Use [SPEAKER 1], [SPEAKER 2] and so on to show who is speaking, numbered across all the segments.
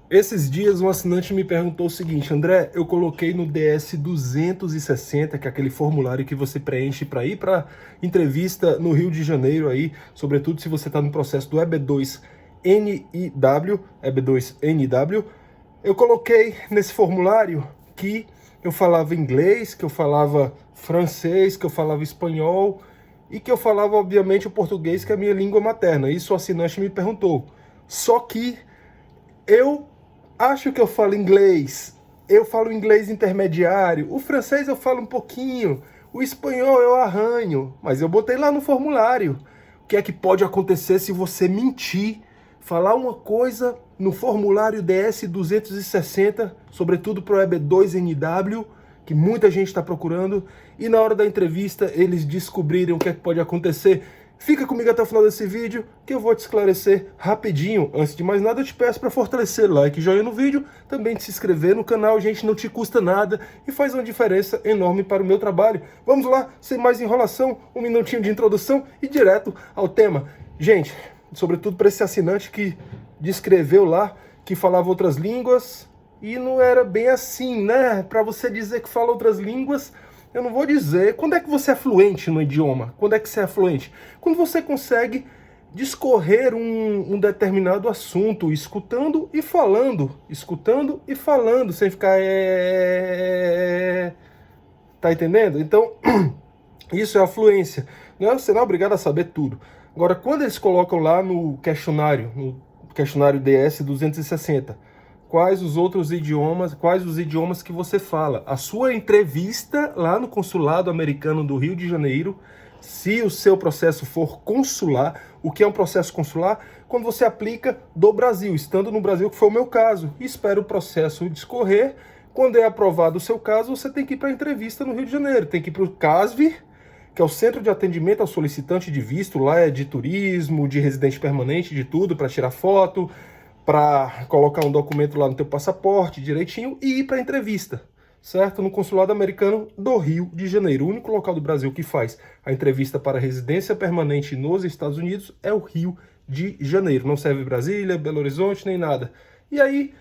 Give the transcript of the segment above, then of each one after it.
[SPEAKER 1] Esses dias um assinante me perguntou o seguinte: André, eu coloquei no DS 260, que é aquele formulário que você preenche para ir para entrevista no Rio de Janeiro aí, sobretudo se você está no processo do EB2NIW, EB2NW. Eu coloquei nesse formulário que eu falava inglês, que eu falava francês, que eu falava espanhol e que eu falava, obviamente, o português, que é a minha língua materna. Isso o assinante me perguntou. Só que eu acho que eu falo inglês, eu falo inglês intermediário, o francês eu falo um pouquinho, o espanhol eu arranho, mas eu botei lá no formulário. O que é que pode acontecer se você mentir, falar uma coisa no formulário DS 260, sobretudo para o EB2NW, que muita gente está procurando, e na hora da entrevista eles descobrirem o que é que pode acontecer? Fica comigo até o final desse vídeo que eu vou te esclarecer rapidinho. Antes de mais nada, eu te peço para fortalecer like e joinha no vídeo, também de se inscrever no canal, gente, não te custa nada e faz uma diferença enorme para o meu trabalho. Vamos lá, sem mais enrolação, um minutinho de introdução e direto ao tema. Gente, sobretudo para esse assinante que descreveu lá que falava outras línguas e não era bem assim, né? Para você dizer que fala outras línguas, eu não vou dizer. Quando é que você é fluente no idioma? Quando é que você é fluente? Quando você consegue discorrer um determinado assunto, escutando e falando, sem ficar tá entendendo? Então, isso é a fluência. Você não é obrigado a saber tudo. Agora, quando eles colocam lá no questionário DS 260, quais os outros idiomas, quais os idiomas que você fala? A sua entrevista lá no consulado americano do Rio de Janeiro, se o seu processo for consular, o que é um processo consular? Quando você aplica do Brasil, estando no Brasil, que foi o meu caso, e espera o processo discorrer. Quando é aprovado o seu caso, você tem que ir para a entrevista no Rio de Janeiro, tem que ir para o CASV, que é o Centro de Atendimento ao Solicitante de Visto, lá é de turismo, de residente permanente, de tudo, para tirar foto, para colocar um documento lá no teu passaporte direitinho e ir para a entrevista, certo? No Consulado Americano do Rio de Janeiro. O único local do Brasil que faz a entrevista para residência permanente nos Estados Unidos é o Rio de Janeiro. Não serve Brasília, Belo Horizonte, nem nada. E aí,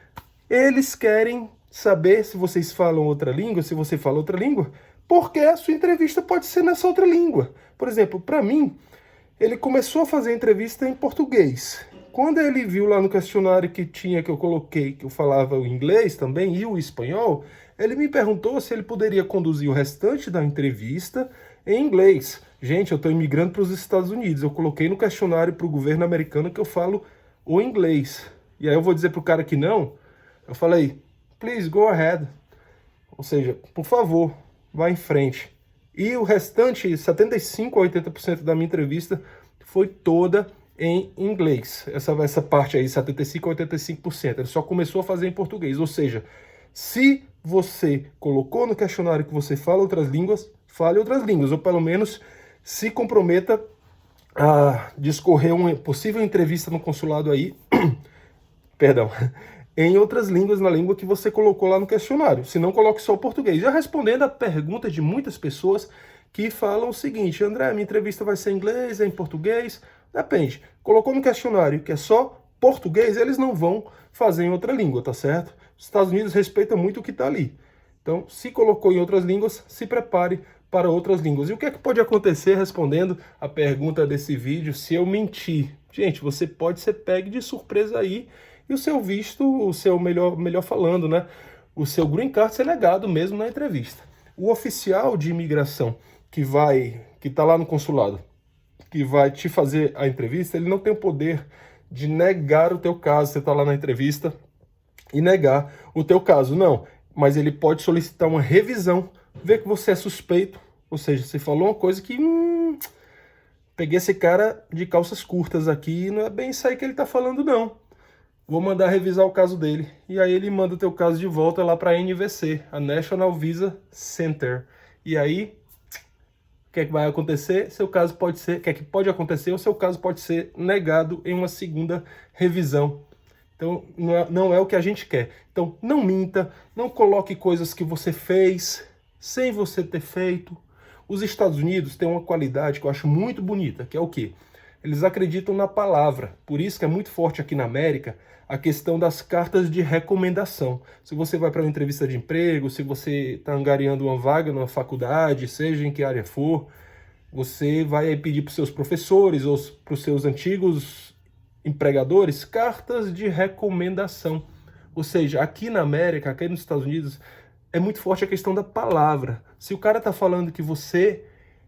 [SPEAKER 1] eles querem saber se vocês falam outra língua, se você fala outra língua, porque a sua entrevista pode ser nessa outra língua. Por exemplo, para mim, ele começou a fazer a entrevista em português. Quando ele viu lá no questionário que eu coloquei, que eu falava o inglês também e o espanhol, ele me perguntou se ele poderia conduzir o restante da entrevista em inglês. Gente, eu estou imigrando para os Estados Unidos. Eu coloquei no questionário para o governo americano que eu falo o inglês. E aí eu vou dizer para o cara que não. Eu falei, please go ahead. Ou seja, por favor, vá em frente. E o restante, 75 a 80% da minha entrevista foi toda em inglês. Essa parte aí, 75 a 85%. Ele só começou a fazer em português. Ou seja, se você colocou no questionário que você fala outras línguas, fale outras línguas. Ou pelo menos se comprometa a discorrer uma possível entrevista no consulado aí, perdão, em outras línguas, na língua que você colocou lá no questionário. Se não, coloque só o português. Já respondendo a pergunta de muitas pessoas que falam o seguinte: André, minha entrevista vai ser em inglês, é em português? Depende. Colocou no questionário que é só português, eles não vão fazer em outra língua, tá certo? Os Estados Unidos respeitam muito o que está ali. Então, se colocou em outras línguas, se prepare para outras línguas. E o que é que pode acontecer, respondendo a pergunta desse vídeo, se eu mentir? Gente, você pode ser pego de surpresa aí e o seu visto, o seu melhor falando, né? O seu green card ser negado mesmo na entrevista. O oficial de imigração que está lá no consulado, que vai te fazer a entrevista, ele não tem o poder de negar o teu caso. Você está lá na entrevista e negar o teu caso, não. Mas ele pode solicitar uma revisão, ver que você é suspeito, ou seja, você falou uma coisa que peguei esse cara de calças curtas aqui, não é bem isso aí que ele está falando, não. Vou mandar revisar o caso dele. E aí ele manda o teu caso de volta lá para a NVC, a National Visa Center. E aí, o que é que vai acontecer? Seu caso pode ser, o que é que pode acontecer? O seu caso pode ser negado em uma segunda revisão. Então, não é o que a gente quer. Então, não minta, não coloque coisas que você fez sem você ter feito. Os Estados Unidos têm uma qualidade que eu acho muito bonita, que é o quê? Eles acreditam na palavra. Por isso que é muito forte aqui na América a questão das cartas de recomendação. Se você vai para uma entrevista de emprego, se você está angariando uma vaga numa faculdade, seja em que área for, você vai pedir para os seus professores ou para os seus antigos empregadores cartas de recomendação. Ou seja, aqui na América, aqui nos Estados Unidos, é muito forte a questão da palavra. Se o cara está falando que você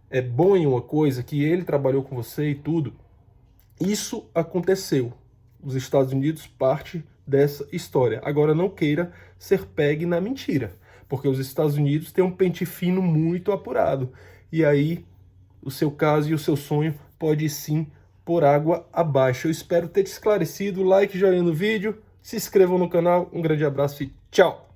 [SPEAKER 1] é bom em uma coisa, que ele trabalhou com você e tudo, isso aconteceu. Os Estados Unidos parte dessa história. Agora não queira ser pegue na mentira, porque os Estados Unidos têm um pente fino muito apurado. E aí o seu caso e o seu sonho pode sim por água abaixo. Eu espero ter te esclarecido. Like, joinha no vídeo, se inscrevam no canal. Um grande abraço e tchau!